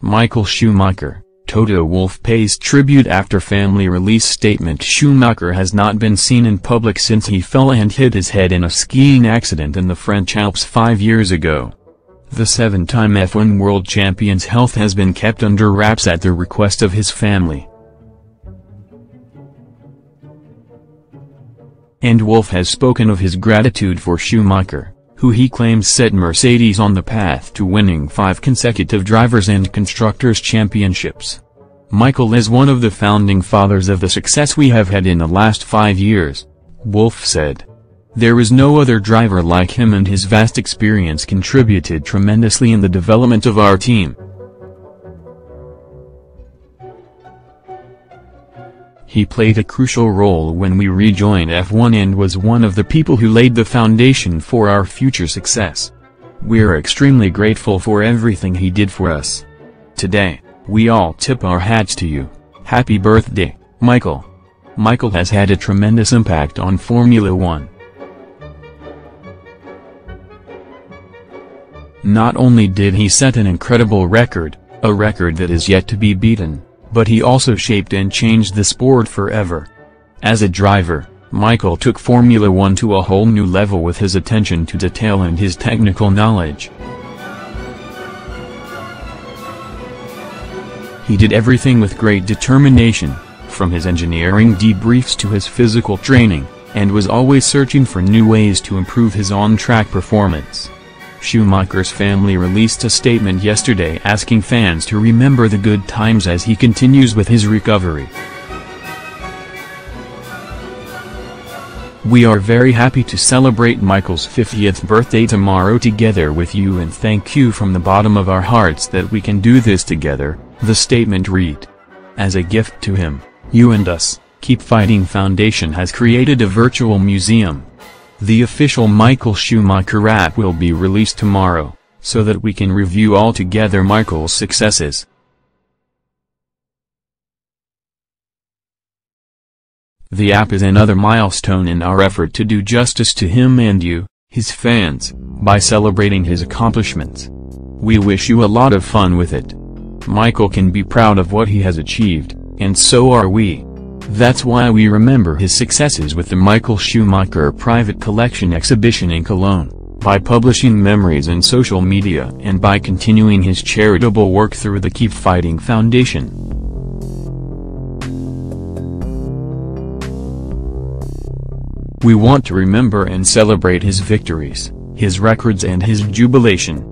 Michael Schumacher, Toto Wolff pays tribute after family release statement. Schumacher has not been seen in public since he fell and hit his head in a skiing accident in the French Alps 5 years ago. The seven-time F1 world champion's health has been kept under wraps at the request of his family. And Wolff has spoken of his gratitude for Schumacher, who he claims set Mercedes on the path to winning 5 consecutive Drivers' and Constructors' Championships. "Michael is one of the founding fathers of the success we have had in the last 5 years," Wolff said. "There is no other driver like him, and his vast experience contributed tremendously in the development of our team. He played a crucial role when we rejoined F1 and was one of the people who laid the foundation for our future success. We're extremely grateful for everything he did for us. Today, we all tip our hats to you. Happy birthday, Michael." Michael has had a tremendous impact on Formula One. Not only did he set an incredible record, a record that is yet to be beaten, but he also shaped and changed the sport forever. As a driver, Michael took Formula One to a whole new level with his attention to detail and his technical knowledge. He did everything with great determination, from his engineering debriefs to his physical training, and was always searching for new ways to improve his on-track performance. Schumacher's family released a statement yesterday asking fans to remember the good times as he continues with his recovery. "We are very happy to celebrate Michael's 50th birthday tomorrow together with you, and thank you from the bottom of our hearts that we can do this together," the statement read. As a gift to him, you and us, Keep Fighting Foundation has created a virtual museum. The official Michael Schumacher app will be released tomorrow, so that we can review all together Michael's successes. The app is another milestone in our effort to do justice to him and you, his fans, by celebrating his accomplishments. We wish you a lot of fun with it. Michael can be proud of what he has achieved, and so are we. That's why we remember his successes with the Michael Schumacher Private Collection exhibition in Cologne, by publishing memories in social media, and by continuing his charitable work through the Keep Fighting Foundation. We want to remember and celebrate his victories, his records and his jubilation.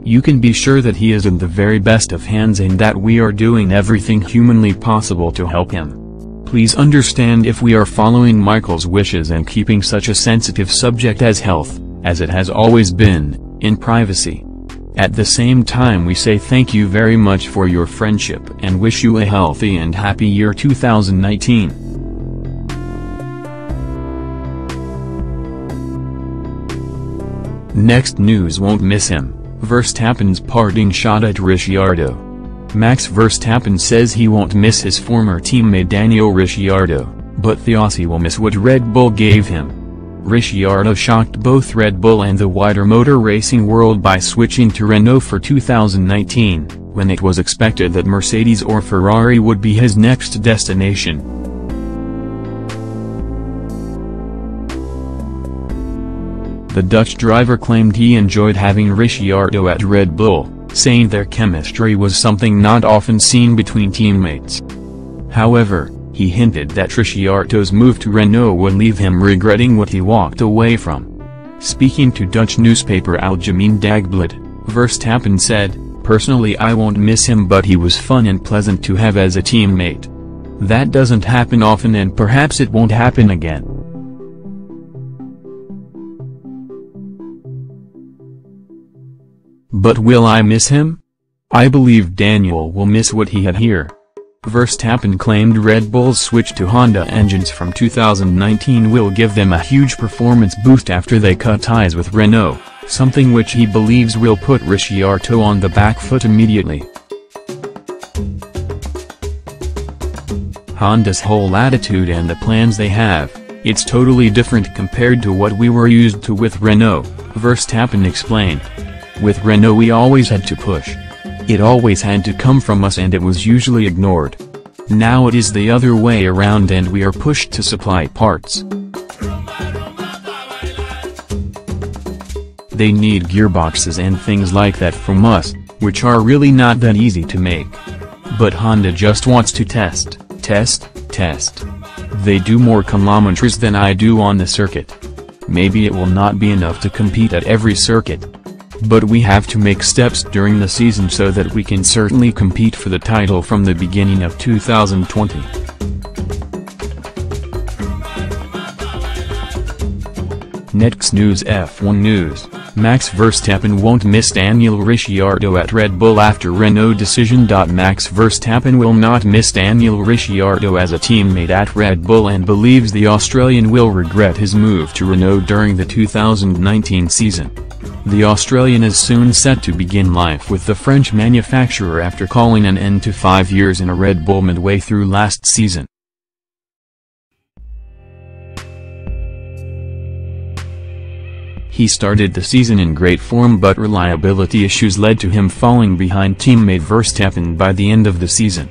You can be sure that he is in the very best of hands and that we are doing everything humanly possible to help him. Please understand if we are following Michael's wishes and keeping such a sensitive subject as health, as it has always been, in privacy. At the same time, we say thank you very much for your friendship and wish you a healthy and happy year 2019. Next news: won't miss him, Verstappen's parting shot at Ricciardo. Max Verstappen says he won't miss his former teammate Daniel Ricciardo, but the Aussie will miss what Red Bull gave him. Ricciardo shocked both Red Bull and the wider motor racing world by switching to Renault for 2019, when it was expected that Mercedes or Ferrari would be his next destination. The Dutch driver claimed he enjoyed having Ricciardo at Red Bull, saying their chemistry was something not often seen between teammates. However, he hinted that Ricciardo's move to Renault would leave him regretting what he walked away from. Speaking to Dutch newspaper Algemeen Dagblad, Verstappen said, "Personally, I won't miss him, but he was fun and pleasant to have as a teammate. That doesn't happen often and perhaps it won't happen again." But will I miss him? I believe Daniel will miss what he had here. Verstappen claimed Red Bull's switch to Honda engines from 2019 will give them a huge performance boost after they cut ties with Renault, something which he believes will put Ricciardo on the back foot immediately. Honda's whole attitude and the plans they have, it's totally different compared to what we were used to with Renault, Verstappen explained. With Renault we always had to push. It always had to come from us and it was usually ignored. Now it is the other way around and we are pushed to supply parts. They need gearboxes and things like that from us, which are really not that easy to make. But Honda just wants to test. They do more kilometers than I do on the circuit. Maybe it will not be enough to compete at every circuit. But we have to make steps during the season so that we can certainly compete for the title from the beginning of 2020. Next news. F1 news. Max Verstappen won't miss Daniel Ricciardo at Red Bull after Renault decision. Max Verstappen will not miss Daniel Ricciardo as a teammate at Red Bull and believes the Australian will regret his move to Renault during the 2019 season. The Australian is soon set to begin life with the French manufacturer after calling an end to 5 years in a Red Bull midway through last season. He started the season in great form but reliability issues led to him falling behind teammate Verstappen by the end of the season.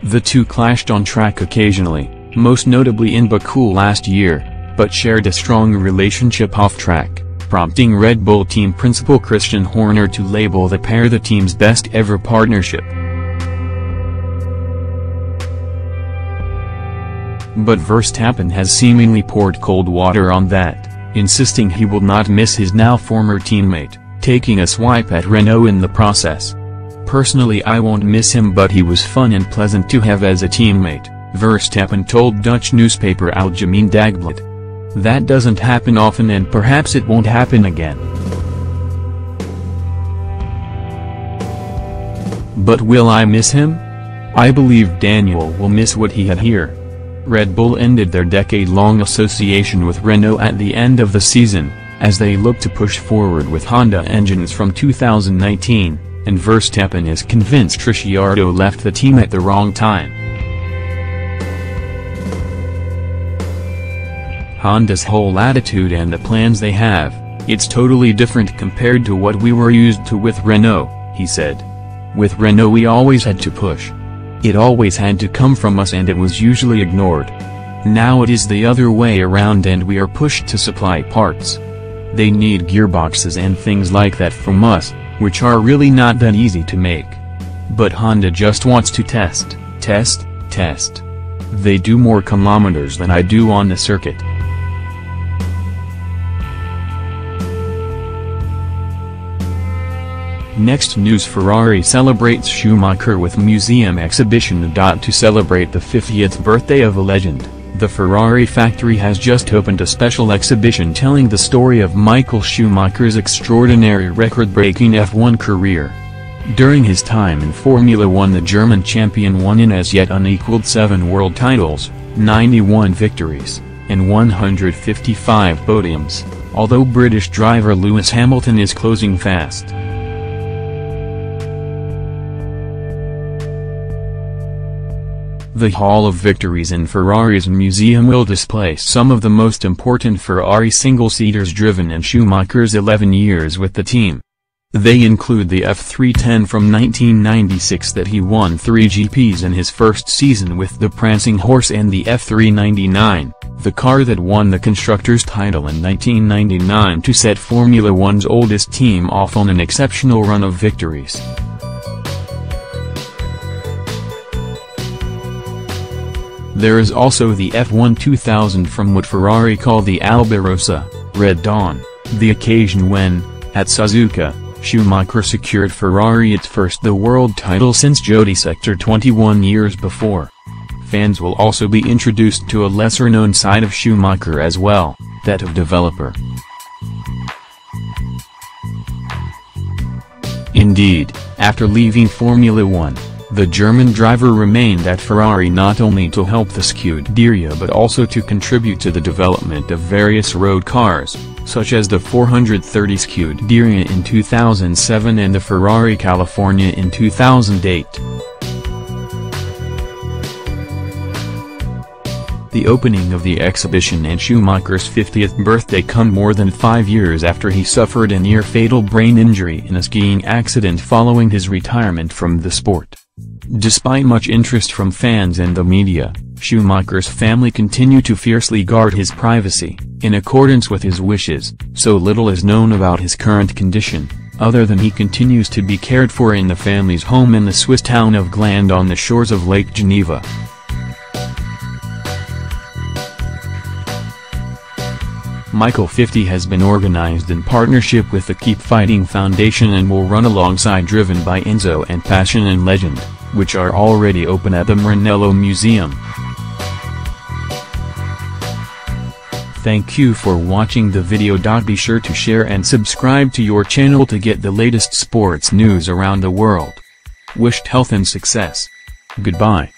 The two clashed on track occasionally, most notably in Baku last year, but shared a strong relationship off track, prompting Red Bull team principal Christian Horner to label the pair the team's best ever partnership. But Verstappen has seemingly poured cold water on that, insisting he will not miss his now former teammate, taking a swipe at Renault in the process. Personally, I won't miss him, but he was fun and pleasant to have as a teammate, Verstappen told Dutch newspaper Algemeen Dagblad. That doesn't happen often and perhaps it won't happen again. But will I miss him? I believe Daniel will miss what he had here. Red Bull ended their decade-long association with Renault at the end of the season, as they look to push forward with Honda engines from 2019, and Verstappen is convinced Ricciardo left the team at the wrong time. Honda's whole attitude and the plans they have, it's totally different compared to what we were used to with Renault, he said. With Renault we always had to push. It always had to come from us and it was usually ignored. Now it is the other way around and we are pushed to supply parts. They need gearboxes and things like that from us, which are really not that easy to make. But Honda just wants to test. They do more kilometers than I do on the circuit. Next news. Ferrari celebrates Schumacher with museum exhibition. To celebrate the 50th birthday of a legend, the Ferrari factory has just opened a special exhibition telling the story of Michael Schumacher's extraordinary record-breaking F1 career. During his time in Formula One, the German champion won in as yet unequaled 7 world titles, 91 victories, and 155 podiums, although British driver Lewis Hamilton is closing fast. The Hall of Victories in Ferrari's museum will display some of the most important Ferrari single-seaters driven in Schumacher's 11 years with the team. They include the F310 from 1996 that he won 3 GPs in his first season with the prancing horse, and the F399, the car that won the Constructors' title in 1999 to set Formula One's oldest team off on an exceptional run of victories. There is also the F1 2000 from what Ferrari call the Albarossa, Red Dawn, the occasion when, at Suzuka, Schumacher secured Ferrari its first world title since Jody Sector 21 years before. Fans will also be introduced to a lesser-known side of Schumacher as well, that of developer. Indeed, after leaving Formula One, the German driver remained at Ferrari not only to help the Scuderia but also to contribute to the development of various road cars, such as the 430 Scuderia in 2007 and the Ferrari California in 2008. The opening of the exhibition and Schumacher's 50th birthday come more than 5 years after he suffered a near-fatal brain injury in a skiing accident following his retirement from the sport. Despite much interest from fans and the media, Schumacher's family continue to fiercely guard his privacy. In accordance with his wishes, so little is known about his current condition, other than he continues to be cared for in the family's home in the Swiss town of Gland on the shores of Lake Geneva. Michael 50 has been organized in partnership with the Keep Fighting Foundation and will run alongside Driven by Enzo and Passion and Legend, which are already open at the Maranello Museum. Thank you for watching the video. Be sure to share and subscribe to your channel to get the latest sports news around the world. Wished health and success. Goodbye.